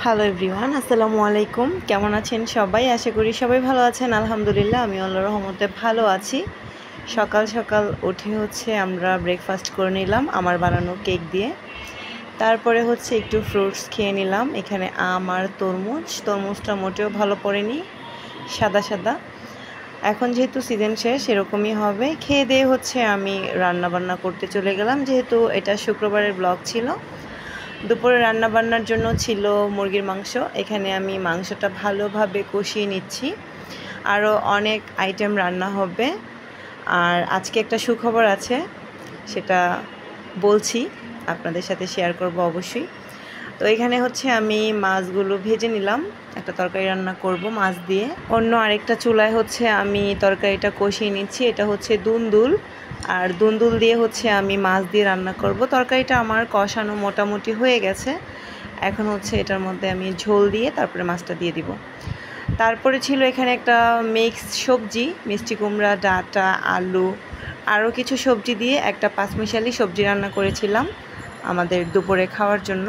Hello everyone, আসসালামু আলাইকুম। কেমন আছেন সবাই? আশা করি সবাই ভালো আছেন। আলহামদুলিল্লাহ, আমি আল্লাহর রহমতে ভালো আছি। সকাল সকাল উঠে আমরা ব্রেকফাস্ট করে নিলাম আমার বানানো কেক দিয়ে। তারপরে একটু ফ্রুটস খেয়ে নিলাম। এখানে আম আর তরমুজটা মোটেও ভালো পড়েনি, সাদা সাদা। এখন যেহেতু সিজন শেষ, এরকমই হবে। খেয়ে দিয়ে আমি রান্নাবান্না করতে চলে গেলাম, যেহেতু এটা শুক্রবারের ব্লগ ছিল। দুপুরে রান্নাবান্নার জন্য ছিল মুরগির মাংস। এখানে আমি মাংসটা ভালোভাবে কষিয়ে নিচ্ছি। আরও অনেক আইটেম রান্না হবে। আর আজকে একটা সুখবর আছে, সেটা বলছি, আপনাদের সাথে শেয়ার করব অবশ্যই। তো এখানে আমি মাছগুলো ভেজে নিলাম। একটা তরকারি রান্না করব মাছ দিয়ে। অন্য আরেকটা চুলায় আমি তরকারিটা কষিয়ে নিচ্ছি। এটা দুন্দুল, আর দুন্দুল দিয়ে আমি মাছ দিয়ে রান্না করব। তরকারিটা আমার কষানো মোটামুটি হয়ে গেছে। এখন এটার মধ্যে আমি ঝোল দিয়ে তারপরে মাছটা দিয়ে দিব। তারপরে ছিল এখানে একটা মিক্সড সবজি, মিষ্টি কুমড়া, ডাঁটা, আলু, আরও কিছু সবজি দিয়ে একটা পাঁচমিশালি সবজি রান্না করেছিলাম আমাদের দুপুরে খাওয়ার জন্য।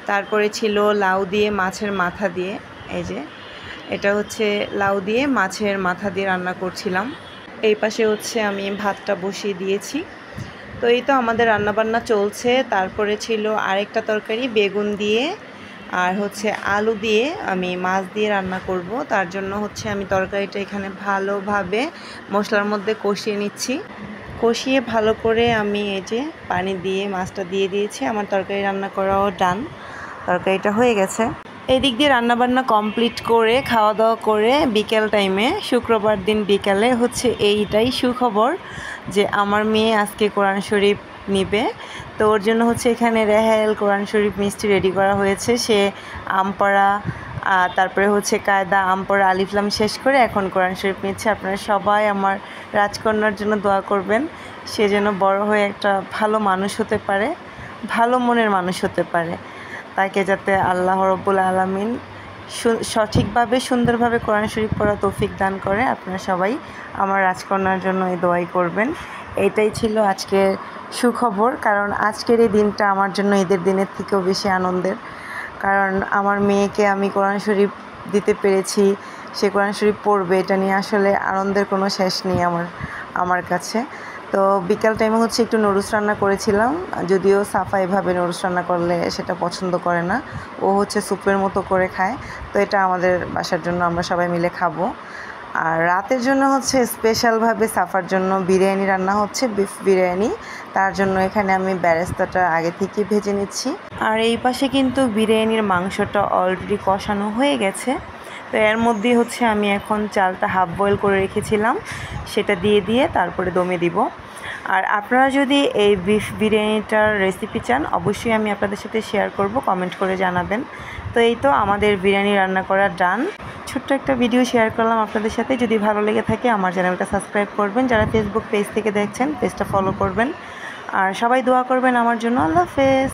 তারপরে ছিল লাউ দিয়ে মাছের মাথা দিয়ে, এই যে এটা লাউ দিয়ে মাছের মাথা দিয়ে রান্না করছিলাম। এই পাশে আমি ভাতটা বসিয়ে দিয়েছি। তো এই তো আমাদের রান্নাবান্না চলছে। তারপরে ছিল আরেকটা তরকারি বেগুন দিয়ে আর আলু দিয়ে আমি মাছ দিয়ে রান্না করব। তার জন্য আমি তরকারিটা এখানে ভালোভাবে মশলার মধ্যে কষিয়ে নিচ্ছি। কষিয়ে ভালো করে আমি এই যে পানি দিয়ে মাছটা দিয়ে দিয়েছি। আমার তরকারি রান্না করাও ডান, তরকারিটা হয়ে গেছে। এই দিক দিয়ে রান্নাবান্না কমপ্লিট করে খাওয়া দাওয়া করে বিকেল টাইমে, শুক্রবার দিন বিকালে এইটাই সুখবর যে আমার মেয়ে আজকে কোরআন শরীফ নিবে। তো ওর জন্য এখানে রেহাইল কোরআন শরীফ মিষ্টি রেডি করা হয়েছে। সে আম পড়া, তারপরে কায়দা, আম পড়া, আলিফলাম শেষ করে এখন কোরআন শরীফ নিচ্ছে। আপনারা সবাই আমার রাজকন্যার জন্য দোয়া করবেন, সে যেন বড় হয়ে একটা ভালো মানুষ হতে পারে, ভালো মনের মানুষ হতে পারে। তাকে যাতে আল্লাহ রব্বুল আলামিন সঠিকভাবে সুন্দরভাবে কোরআন শরীফ পড়া তৌফিক দান করে। আপনারা সবাই আমার রাজকন্যার জন্য এই দোয়াই করবেন। এইটাই ছিল আজকের সুখবর, কারণ আজকের এই দিনটা আমার জন্য ঈদের দিনের থেকেও বেশি আনন্দের। কারণ আমার মেয়েকে আমি কোরআন শরীফ দিতে পেরেছি, সে কোরআন শরীফ পড়বে, এটা নিয়ে আসলে আনন্দের কোনো শেষ নেই আমার কাছে। তো বিকাল টাইমে একটু নুডলস রান্না করেছিলাম, যদিও সাফা এভাবে নুডলস রান্না করলে সেটা পছন্দ করে না, ও স্যুপের মতো করে খায়। তো এটা আমাদের বাসার জন্য আমরা সবাই মিলে খাবো। আর রাতের জন্য স্পেশালভাবে সাফার জন্য বিরিয়ানি রান্না হচ্ছে, বিফ বিরিয়ানি। তার জন্য এখানে আমি বেরেস্তাটা আগে থেকে ভেজে নিচ্ছি। আর এই পাশে কিন্তু বিরিয়ানির মাংসটা অলরেডি কষানো হয়ে গেছে। তো এর মধ্যে আমি এখন চালটা হাফ বয়েল করে রেখেছিলাম, সেটা দিয়ে তারপরে দমে দিব। আর আপনারা যদি এই বিফ বিরিয়ানিটার রেসিপি চান, অবশ্যই আমি আপনাদের সাথে শেয়ার করব, কমেন্ট করে জানাবেন। তো এই তো আমাদের বিরিয়ানি রান্না করা ডান। ছোট্ট একটা ভিডিও শেয়ার করলাম আপনাদের সাথে। যদি ভালো লেগে থাকে আমার চ্যানেলটা সাবস্ক্রাইব করবেন, যারা ফেসবুক পেজ থেকে দেখছেন পেজটা ফলো করবেন, আর সবাই দোয়া করবেন আমার জন্য। আল্লাহ হাফেজ।